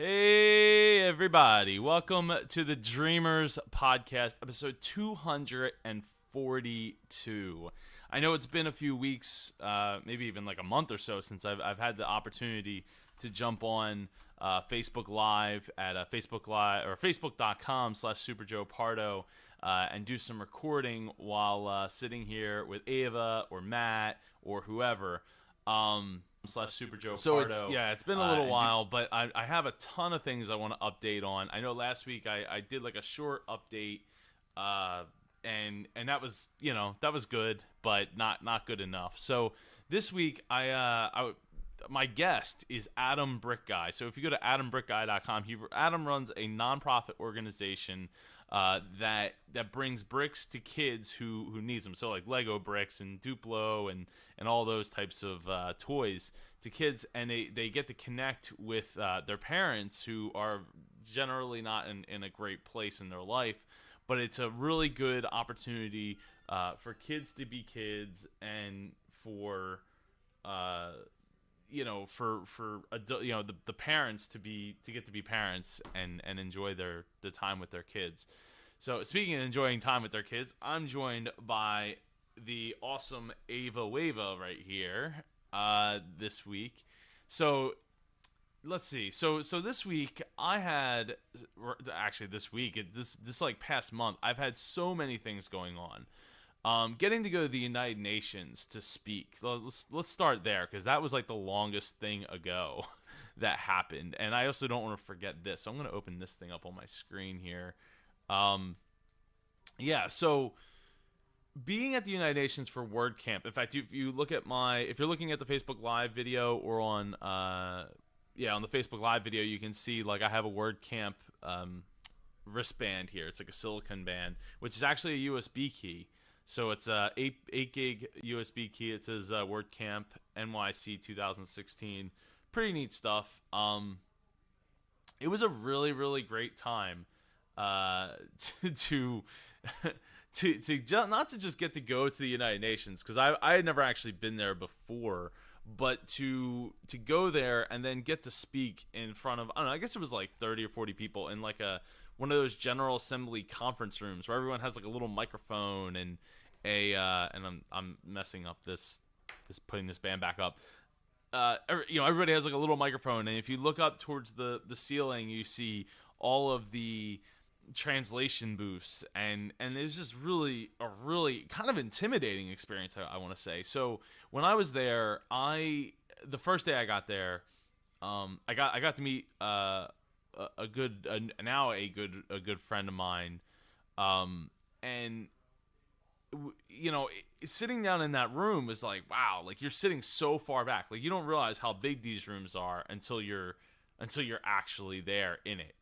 Hey, everybody. Welcome to the Dreamers Podcast, episode 242. I know it's been a few weeks, maybe even like a month or so, since I've had the opportunity to jump on Facebook Live at Facebook Live or facebook.com/SuperJoePardo and do some recording while sitting here with Ava or Matt or whoever. Slash Super Joe Pardo. So it's been a little while, but I have a ton of things I want to update on. I know last week I did like a short update, and that was that was good, but not good enough. So this week my guest is Adam Brickguy. So if you go to adambrickguy.com, Adam runs a nonprofit organization that brings bricks to kids who needs them. So like Lego bricks and Duplo and all those types of toys to kids, and they get to connect with their parents who are generally not in a great place in their life. But it's a really good opportunity for kids to be kids and for for adult, the parents to get to be parents and enjoy the time with their kids. So speaking of enjoying time with their kids, I'm joined by the awesome Ava Wava right here this week. So let's see. So this week this like past month, I've had so many things going on. Getting to go to the United Nations to speak. Let's start there, because that was like the longest thing ago that happened. And I also don't want to forget this. So I'm going to open this thing up on my screen here. So being at the United Nations for WordCamp. In fact, if you're looking at the Facebook Live video or on the Facebook Live video, you can see like I have a WordCamp wristband here. It's like a silicone band, which is actually a USB key. So it's a 8 gig USB key. It says WordCamp NYC 2016. Pretty neat stuff. It was a really, really great time to not to just get to go to the United Nations, because I had never actually been there before, but to go there and then get to speak in front of, I don't know, I guess it was like 30 or 40 people in like one of those General Assembly conference rooms where everyone has like a little microphone and I'm messing up this putting this band back up. Everybody has like a little microphone, and if you look up towards the ceiling, you see all of the translation booths, and it's just a really kind of intimidating experience, I want to say. So when I was there, the first day I got there, I got to meet a good friend of mine, and sitting down in that room was like, wow, like you're sitting so far back, like you don't realize how big these rooms are until you're actually there in it.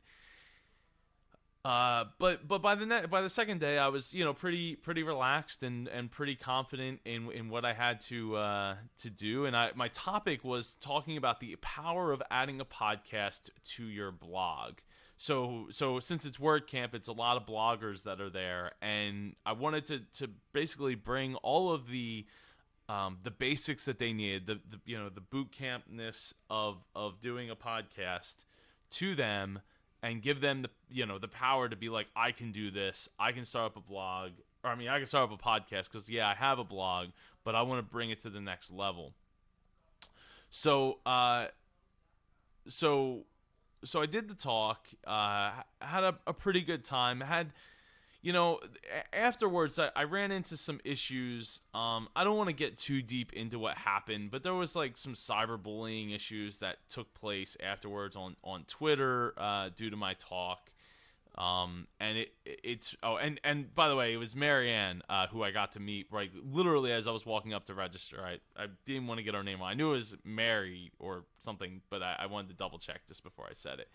But by the second day, I was pretty relaxed and pretty confident in what I had to do, and my topic was talking about the power of adding a podcast to your blog. So since it's WordCamp, it's a lot of bloggers that are there, and I wanted to basically bring all of the basics that they needed, the boot campness of doing a podcast to them, and give them the power to be like, I can do this. I can start up a blog, or I can start up a podcast, because I have a blog, but I want to bring it to the next level. So So I did the talk, had a pretty good time. Afterwards, I ran into some issues. I don't want to get too deep into what happened, but there was like some cyberbullying issues that took place afterwards on Twitter due to my talk. And by the way, it was Marianne who I got to meet right literally as I was walking up to register. I didn't want to get her name wrong. I knew it was Mary or something, but I wanted to double check just before I said it.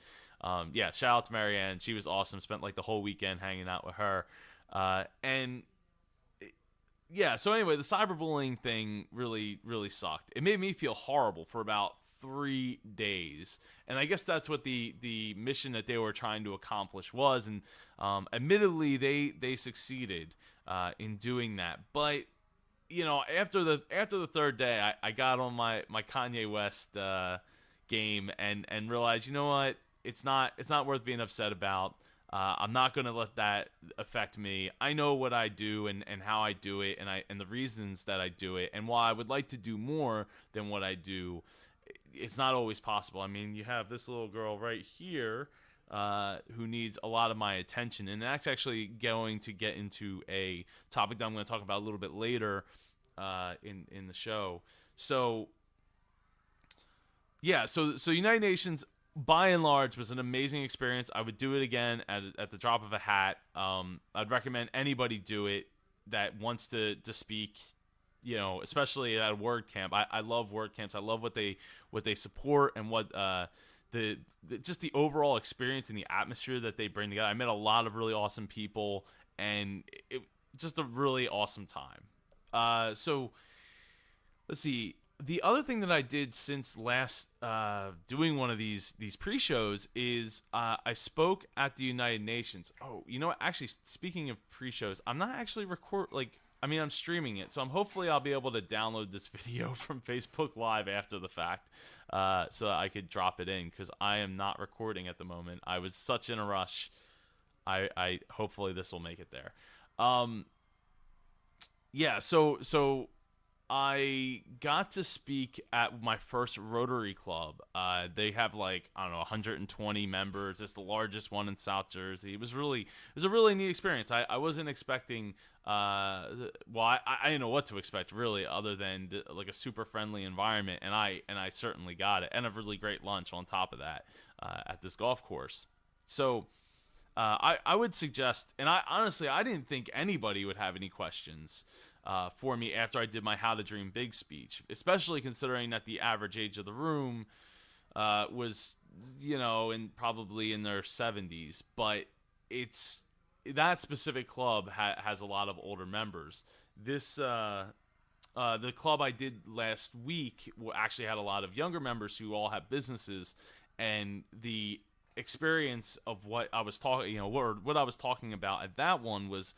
Shout out to Marianne. She was awesome. Spent like the whole weekend hanging out with her. So anyway, the cyberbullying thing really, really sucked. It made me feel horrible for about 3 days, and I guess that's what the mission that they were trying to accomplish was, and admittedly they succeeded in doing that. But after the third day, I got on my Kanye West game and realized, you know what, it's not worth being upset about. I'm not going to let that affect me. I know what I do and how I do it, and the reasons that I do it. And while I would like to do more than what I do, it's not always possible. I mean, you have this little girl right here who needs a lot of my attention, and that's actually going to get into a topic that I'm going to talk about a little bit later in the show. So yeah, so United Nations, by and large, was an amazing experience. I would do it again at the drop of a hat. I'd recommend anybody do it that wants to speak, especially at a WordCamp. I love WordCamps. I love what they support and what just the overall experience and the atmosphere that they bring together. I met a lot of really awesome people, and it just a really awesome time. So let's see. The other thing that I did since last doing one of these pre-shows is I spoke at the United Nations. Oh, you know what? Actually, speaking of pre-shows, I'm not actually I'm streaming it, so hopefully I'll be able to download this video from Facebook Live after the fact, so that I could drop it in, because I am not recording at the moment. I was such in a rush. I hopefully this will make it there. Yeah. So I got to speak at my first Rotary Club. They have 120 members. It's the largest one in South Jersey. It was a really neat experience. I wasn't expecting. I didn't know what to expect really, other than a super friendly environment, and I certainly got it, and a really great lunch on top of that at this golf course. So I would suggest, and I didn't think anybody would have any questions for me after I did my How to Dream Big speech, especially considering that the average age of the room was, probably in their 70s. But that specific club has a lot of older members. The club I did last week actually had a lot of younger members who all have businesses, and the experience of what I was talking, what I was talking about at that one was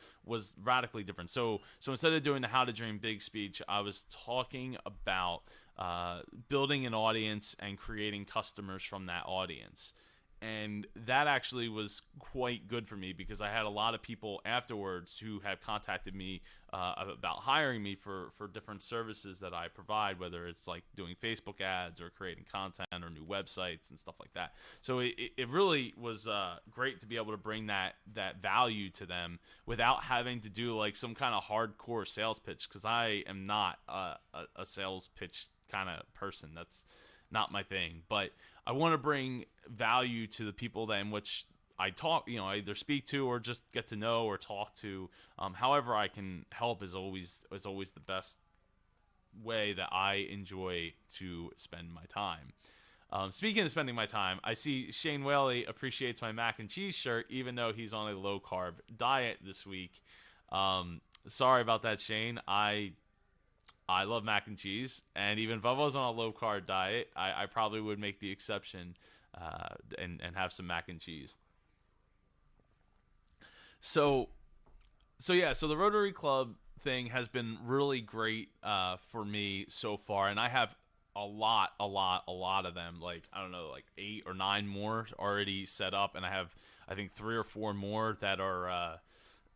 radically different. So instead of doing the How to Dream Big speech, I was talking about building an audience and creating customers from that audience. And that actually was quite good for me, because I had a lot of people afterwards who had contacted me about hiring me for different services that I provide, whether it's like doing Facebook ads or creating content or new websites and stuff like that. So it really was great to be able to bring that value to them without having to do some kind of hardcore sales pitch, because I am not a sales pitch kind of person. That's not my thing. But I want to bring value to the people in which I talk, either speak to or just get to know or talk to. However I can help is always the best way that I enjoy to spend my time. Speaking of spending my time, I see Shane Whaley appreciates my mac and cheese shirt, even though he's on a low carb diet this week. Sorry about that, Shane. I love mac and cheese, and even if I was on a low-carb diet, I probably would make the exception and have some mac and cheese. So the Rotary Club thing has been really great for me so far, and I have a lot of them. 8 or 9 more already set up, and I have, I think, 3 or 4 more that are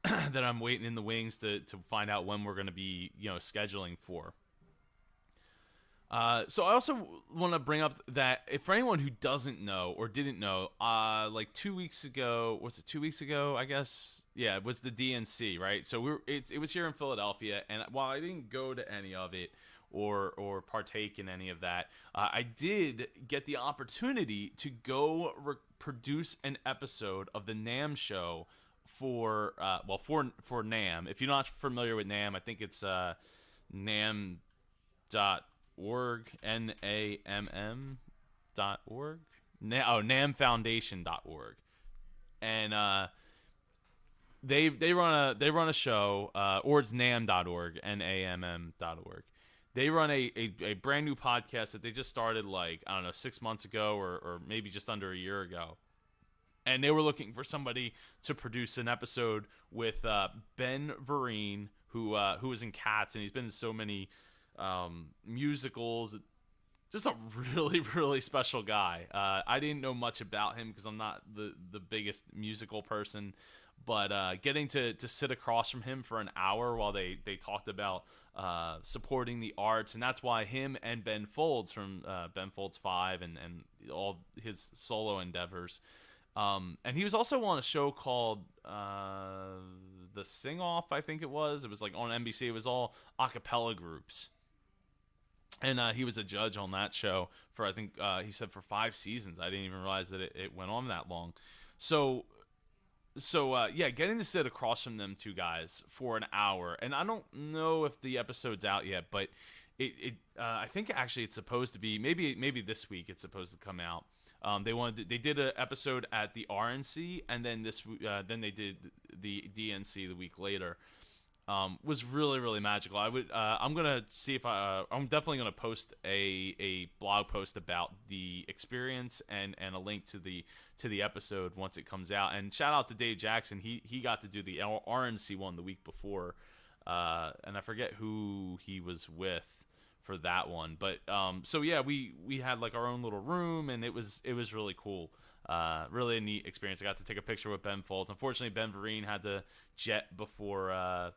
that I'm waiting in the wings to find out when we're going to be, scheduling for. So I also want to bring up that if for anyone who doesn't know or didn't know, 2 weeks ago, was it 2 weeks ago? I guess, yeah, it was the DNC, right? So it was here in Philadelphia, and while I didn't go to any of it or partake in any of that, I did get the opportunity to go produce an episode of the NAMM show for NAMM. If you're not familiar with NAMM, I think it's NAMM.org, NAMM.org, NAMMfoundation.org, and they run a show, or it's NAMM.org, NAMM.org. They run a brand new podcast that they just started 6 months ago or maybe just under a year ago. And they were looking for somebody to produce an episode with Ben Vereen, who was in Cats, and he's been in so many musicals just a really, really special guy. I didn't know much about him because I'm not the biggest musical person, but getting to sit across from him for an hour while they talked about supporting the arts, and that's why him and Ben Folds from Ben Folds 5 and all his solo endeavors. And he was also on a show called The Sing Off, I think it was. It was like on NBC. It was all a cappella groups. And he was a judge on that show for, I think, he said for 5 seasons. I didn't even realize that it went on that long. So yeah, getting to sit across from them two guys for an hour. And I don't know if the episode's out yet, but I think actually it's supposed to be, maybe this week it's supposed to come out. They did an episode at the RNC, and then then they did the DNC the week later. Was really, really magical. I'm gonna see if I'm definitely gonna post a blog post about the experience and a link to the episode once it comes out. And shout out to Dave Jackson. He got to do the RNC one the week before, and I forget who he was with for that one. But so yeah, we had like our own little room, and it was really cool. Really a neat experience. I got to take a picture with Ben Folds. Unfortunately, Ben Vereen had to jet before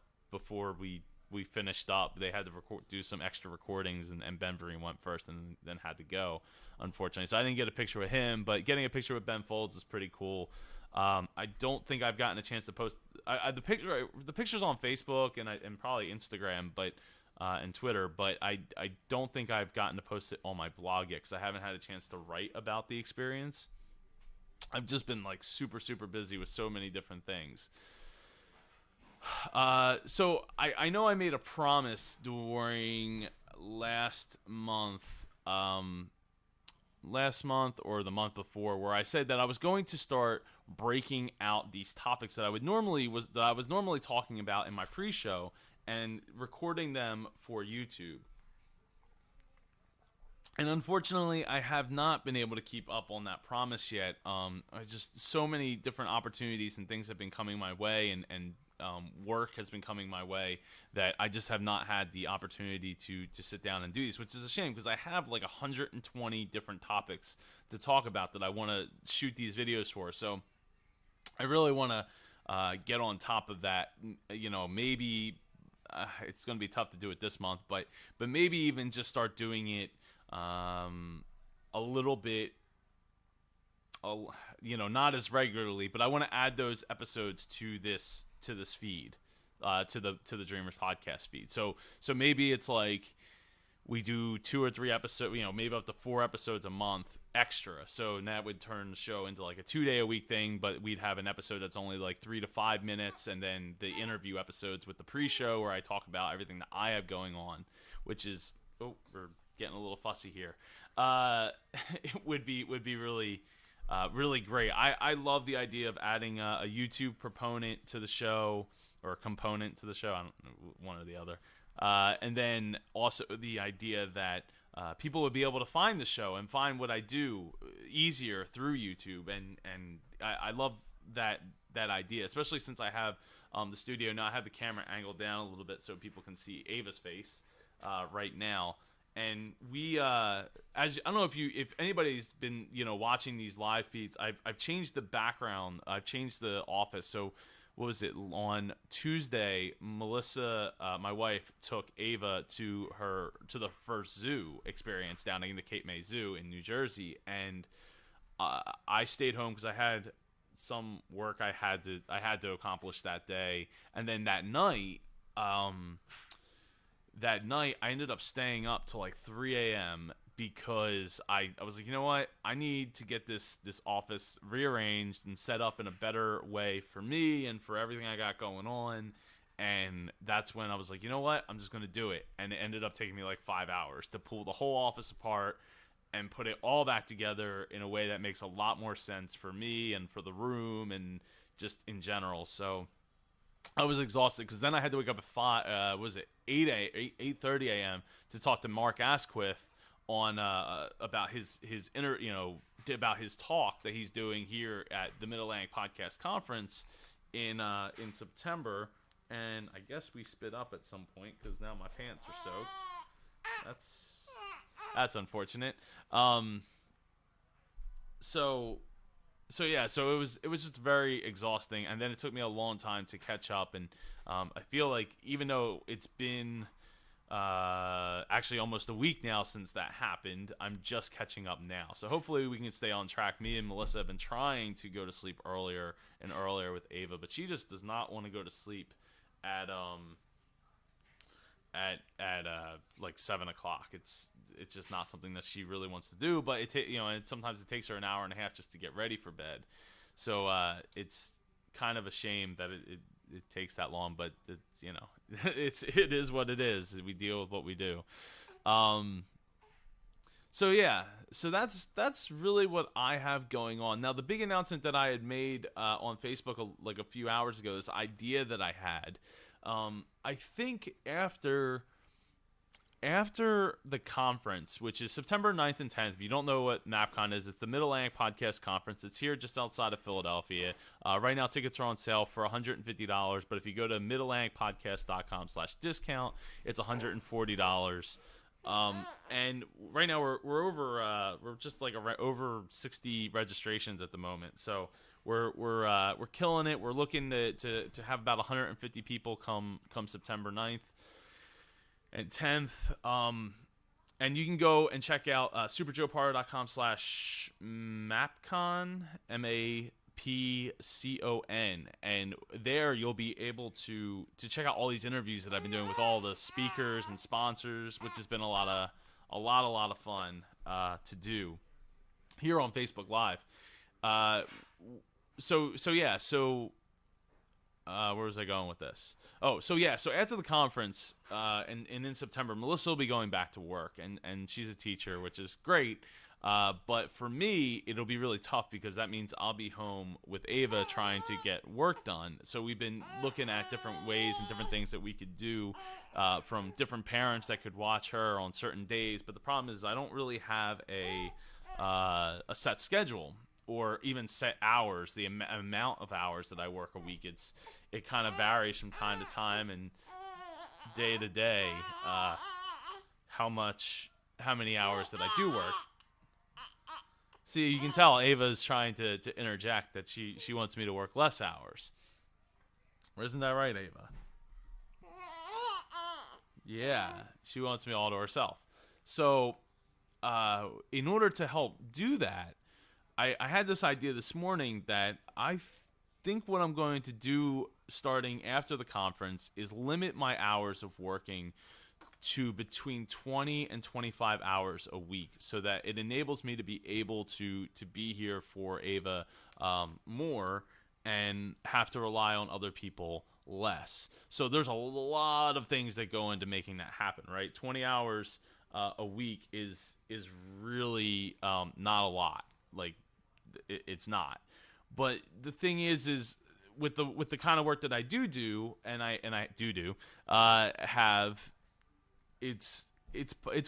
we finished up. They had to do some extra recordings, and Ben Vereen went first and then had to go, unfortunately. So I didn't get a picture with him, but getting a picture with Ben Folds is pretty cool. I don't think I've gotten a chance to post the pictures on Facebook and probably Instagram, but and Twitter, but I don't think I've gotten to post it on my blog yet because I haven't had a chance to write about the experience. I've just been like super, super busy with so many different things. So I know I made a promise during last month or the month before, where I said that I was going to start breaking out these topics that I was normally talking about in my pre-show and recording them for YouTube. And unfortunately, I have not been able to keep up on that promise yet. Just so many different opportunities and things have been coming my way, and work has been coming my way, that I just have not had the opportunity to sit down and do these, which is a shame because I have like 120 different topics to talk about that I want to shoot these videos for. So I really want to get on top of that. Maybe it's going to be tough to do it this month, but maybe even just start doing it a little bit, not as regularly, but I want to add those episodes to this feed, to the Dreamers podcast feed. So maybe it's like we do 2 or 3 episodes, maybe up to 4 episodes a month extra. So that would turn the show into like a 2-day-a-week thing, but we'd have an episode that's only like 3 to 5 minutes, and then the interview episodes with the pre-show where I talk about everything that I have going on, which is, we're getting a little fussy here. It would be really really great. I love the idea of adding a YouTube proponent to the show, or a component to the show. I don't know, one or the other. And then also the idea that people would be able to find the show and find what I do easier through YouTube. And I love that idea, especially since I have the studio now. I have the camera angled down a little bit so people can see Ava's face right now. And we, I don't know if anybody's been, watching these live feeds. I've changed the background. I've changed the office. So, what was it? On Tuesday, Melissa, my wife, took Ava to the first zoo experience down in the Cape May Zoo in New Jersey, and I stayed home because I had some work I had to accomplish that day, and then that night. I ended up staying up till like 3 a.m. because I was like, you know what? I need to get this office rearranged and set up in a better way for me and for everything I got going on. And that's when I was like, you know what? I'm just going to do it. And it ended up taking me like 5 hours to pull the whole office apart and put it all back together in a way that makes a lot more sense for me and for the room and just in general. So I was exhausted because then I had to wake up at 8:30 a.m. to talk to Mark Asquith on about his about his talk that he's doing here at the Mid-Atlantic Podcast Conference in September. And I guess we split up at some point because now my pants are soaked. That's unfortunate. So yeah, so it was just very exhausting, and then it took me a long time to catch up, and I feel like even though it's been actually almost a week now since that happened, I'm just catching up now. So hopefully we can stay on track. Me and Melissa have been trying to go to sleep earlier and earlier with Ava, but she just does not want to go to sleep at like 7 o'clock. It's just not something that she really wants to do. But and sometimes it takes her an hour and a half just to get ready for bed. So it's kind of a shame that it takes that long. But it is what it is. We deal with what we do. So yeah, so that's really what I have going on now. The big announcement that I had made on Facebook like a few hours ago, this idea that I had. I think after the conference, which is September 9th and 10th, if you don't know what MapCon is, it's the Mid-Atlantic Podcast Conference. It's here just outside of Philadelphia. Right now, tickets are on sale for $150, but if you go to midatlanticpodcast.com/discount, it's $140. And right now we're over we're just like over 60 registrations at the moment, so we're killing it. We're looking to have about 150 people come September 9th and 10th. And you can go and check out superjoepardo.com/mapcon, MAPCON, and there you'll be able to check out all these interviews that I've been doing with all the speakers and sponsors, which has been a lot of fun to do here on Facebook Live. So where was I going with this? So after the conference, and in September, Melissa will be going back to work, and she's a teacher, which is great. But for me, it'll be really tough because that means I'll be home with Ava trying to get work done. So we've been looking at different ways and different things that we could do from different parents that could watch her on certain days. But the problem is I don't really have a set schedule or even set hours, the amount of hours that I work a week. It kind of varies from time to time and day to day how many hours that I do work. See, you can tell Ava's trying to interject that she wants me to work less hours. Isn't that right, Ava? Yeah, she wants me all to herself. So in order to help do that, I had this idea this morning that I think what I'm going to do starting after the conference is limit my hours of working to between 20 and 25 hours a week, so that it enables me to be able to be here for Ava more and have to rely on other people less. So there's a lot of things that go into making that happen, right? 20 hours a week is really not a lot. Like, it's not. But the thing is with the kind of work that I do and I do have, it's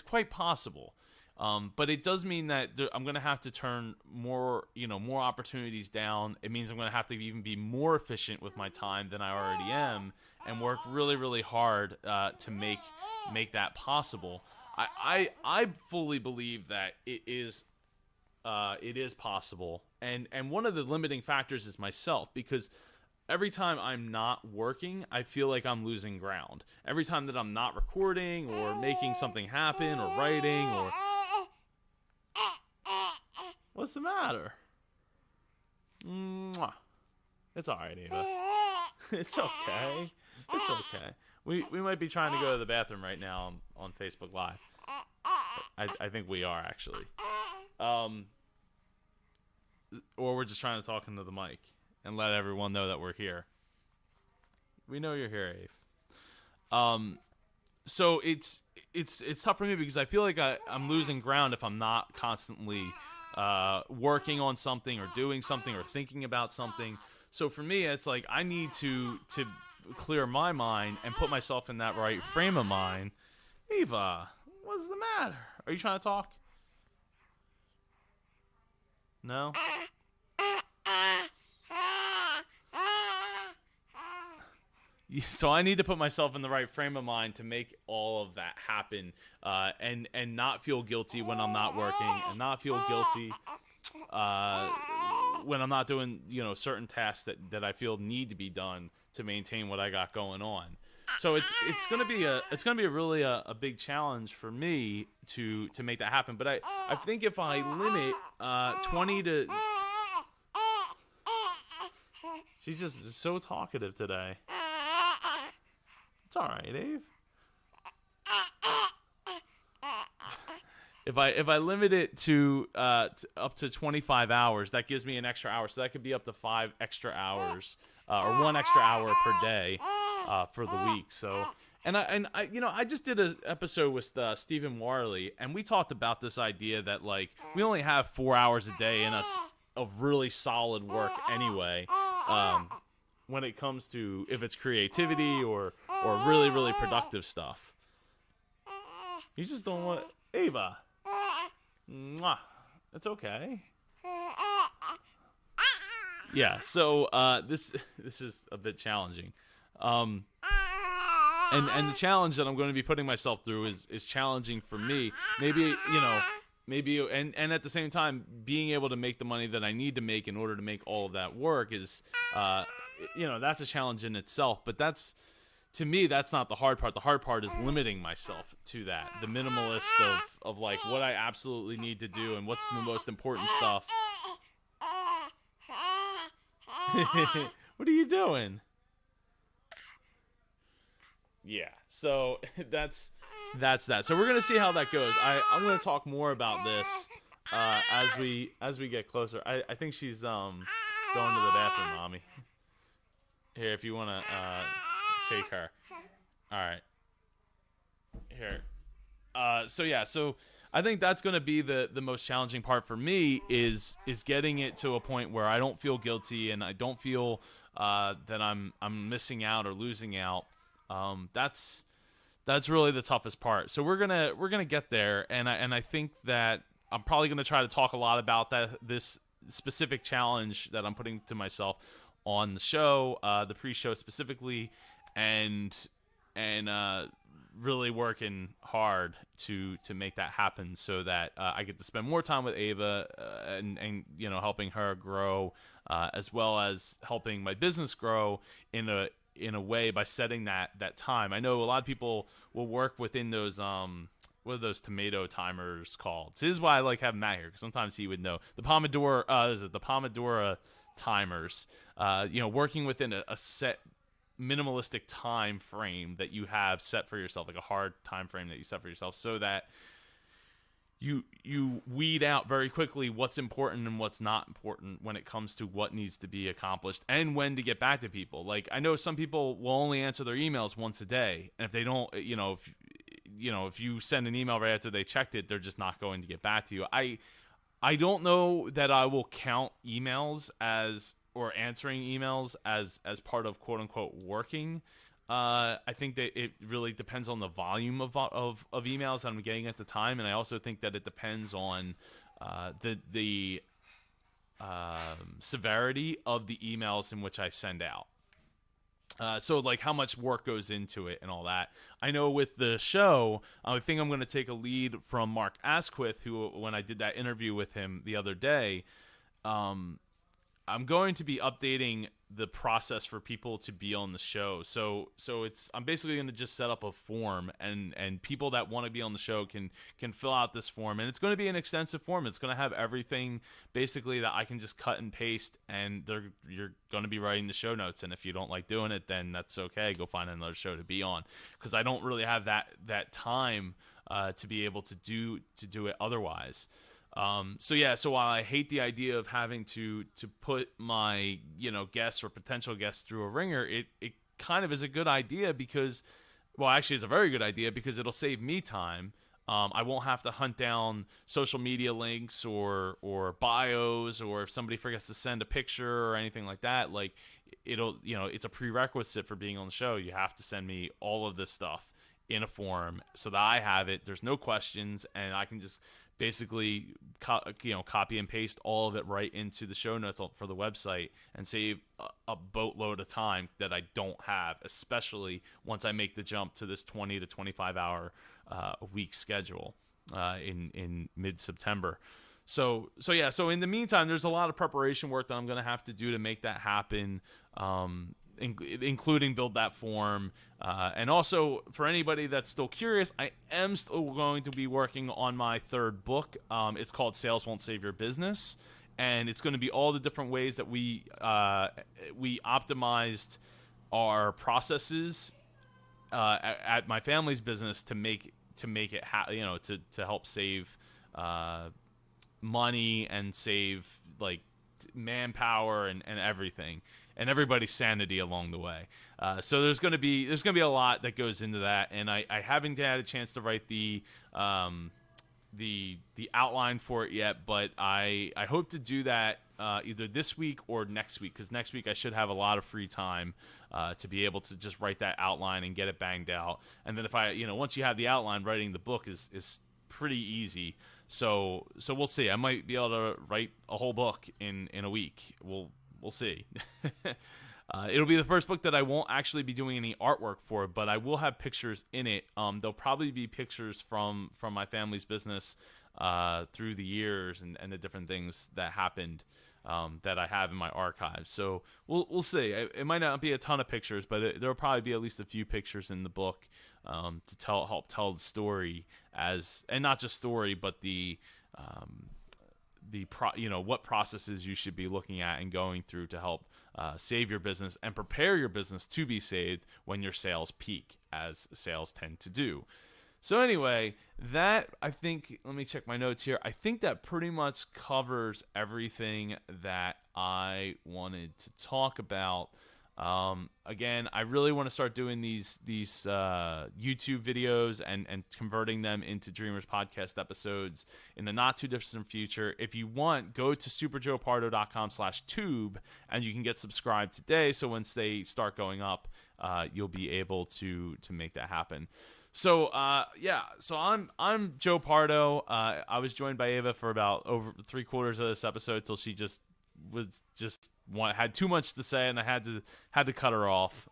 quite possible. But it does mean that I'm going to have to turn more opportunities down. It means I'm going to have to even be more efficient with my time than I already am, and work really, really hard to make that possible. I fully believe that it is possible, and one of the limiting factors is myself, because every time I'm not working, I feel like I'm losing ground. Every time that I'm not recording or making something happen or writing or... What's the matter? Mwah. It's all right, Ava. It's okay. It's okay. We might be trying to go to the bathroom right now on Facebook Live. I think we are, actually. Or we're just trying to talk into the mic and let everyone know that we're here. We know you're here, Ave. So it's tough for me because I feel like I'm losing ground if I'm not constantly working on something or doing something or thinking about something. So for me, it's like I need to clear my mind and put myself in that right frame of mind. Ava, what's the matter? Are you trying to talk? No? so I need to put myself in the right frame of mind to make all of that happen, and not feel guilty when I'm not working, and not feel guilty when I'm not doing certain tasks that I feel need to be done to maintain what I got going on. So it's gonna be a really a big challenge for me to make that happen. But I think if I limit 20 to, she's just so talkative today. It's all right, Ave. If I limit it to up to 25 hours, that gives me an extra hour. So that could be up to 5 extra hours or 1 extra hour per day for the week. So and I just did an episode with Stephen Warley, and we talked about this idea that like we only have 4 hours a day in us of really solid work anyway. When it comes to if it's creativity or really, really productive stuff. You just don't want Ava. Mwah. That's okay. Yeah, so this is a bit challenging. And the challenge that I'm going to be putting myself through is challenging for me. Maybe and at the same time being able to make the money that I need to make in order to make all of that work is that's a challenge in itself, but to me, that's not the hard part. The hard part is limiting myself to that. The minimalist of like what I absolutely need to do and what's the most important stuff. What are you doing? Yeah, so that's that. So we're gonna see how that goes. I'm gonna talk more about this as we get closer. I think she's going to the bathroom, mommy. Here, if you wanna take her. All right. Here. So I think that's going to be the most challenging part for me is getting it to a point where I don't feel guilty and I don't feel that I'm missing out or losing out. That's really the toughest part. So we're gonna get there, and I think that I'm probably gonna try to talk a lot about this specific challenge that I'm putting to myself on the show, the pre-show specifically. And really working hard to make that happen so that I get to spend more time with Ava and helping her grow as well as helping my business grow in a way by setting that time. I know a lot of people will work within those what are those tomato timers called? So this is why I like having Matt here, because sometimes he would know the Pomodoro timers. Working within a set minimalistic time frame that you have set for yourself, like a hard time frame that you set for yourself, so that you weed out very quickly what's important and what's not important when it comes to what needs to be accomplished and when to get back to people. Like I know some people will only answer their emails once a day, and if they don't, if you send an email right after they checked it, they're just not going to get back to you. I don't know that I will count emails or answering emails as part of quote unquote working. I think that it really depends on the volume of emails that I'm getting at the time, and I also think that it depends on the severity of the emails in which I send out. So like how much work goes into it and all that. I know with the show, I think I'm going to take a lead from Mark Asquith, who when I did that interview with him the other day, I'm going to be updating the process for people to be on the show. So I'm basically going to just set up a form, and people that want to be on the show can fill out this form, and it's going to be an extensive form. It's going to have everything basically that I can just cut and paste, and you're going to be writing the show notes. And if you don't like doing it, then that's okay. Go find another show to be on, because I don't really have that time to be able to do it otherwise. So while I hate the idea of having to put my guests or potential guests through a ringer, it kind of is a good idea because, well, actually it's a very good idea because it'll save me time. I won't have to hunt down social media links or bios, or if somebody forgets to send a picture or anything like that, like it'll it's a prerequisite for being on the show. You have to send me all of this stuff in a form so that I have it. There's no questions, and I can just basically copy and paste all of it right into the show notes for the website and save a boatload of time that I don't have, especially once I make the jump to this 20 to 25 hour a week schedule in mid-September. So in the meantime, there's a lot of preparation work that I'm going to have to do to make that happen, including build that form. And also, for anybody that's still curious, I am still going to be working on my third book. It's called Sales Won't Save Your Business. And it's going to be all the different ways that we optimized our processes at my family's business to make it to help save money and save like manpower and everything, and everybody's sanity along the way. So there's gonna be a lot that goes into that, and I haven't had a chance to write the outline for it yet, but I hope to do that either this week or next week, because next week I should have a lot of free time to be able to just write that outline and get it banged out. And then if once you have the outline, writing the book is pretty easy. So we'll see. I might be able to write a whole book in a week. We'll see. It'll be the first book that I won't actually be doing any artwork for, but I will have pictures in it. There'll probably be pictures from my family's business through the years and the different things that happened that I have in my archives. So we'll see. It might not be a ton of pictures, but there'll probably be at least a few pictures in the book to help tell the story, and not just story, but what processes you should be looking at and going through to help save your business and prepare your business to be saved when your sales peak, as sales tend to do. So anyway, that, I think, let me check my notes here. I think that pretty much covers everything that I wanted to talk about. Again, I really want to start doing these YouTube videos and converting them into Dreamers podcast episodes in the not too distant future. If you want, go to superjoepardo.com/tube and you can get subscribed today. So once they start going up, you'll be able to make that happen. So so I'm Joe Pardo. I was joined by Ava for about over 3/4 of this episode till she had too much to say, and I had to cut her off.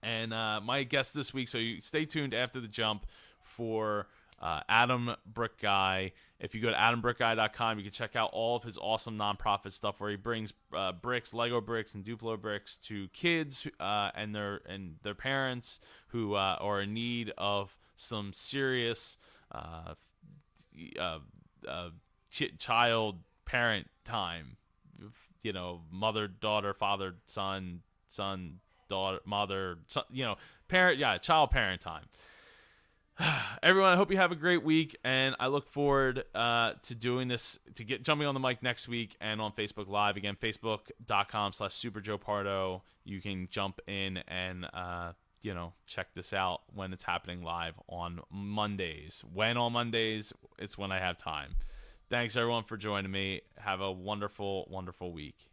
And my guest this week, so you stay tuned after the jump for Adam Brick Guy. If you go to adambrickguy.com, you can check out all of his awesome nonprofit stuff where he brings bricks, Lego bricks, and Duplo bricks to kids and their parents who are in need of some serious child parent time. Mother, daughter, father, son, daughter, mother, son, child parent time. Everyone, I hope you have a great week, and I look forward to doing this, jumping on the mic next week and on Facebook Live. Again, facebook.com/superjoepardo. You can jump in and check this out when it's happening live on Mondays. When on Mondays, it's when I have time. Thanks, everyone, for joining me. Have a wonderful, wonderful week.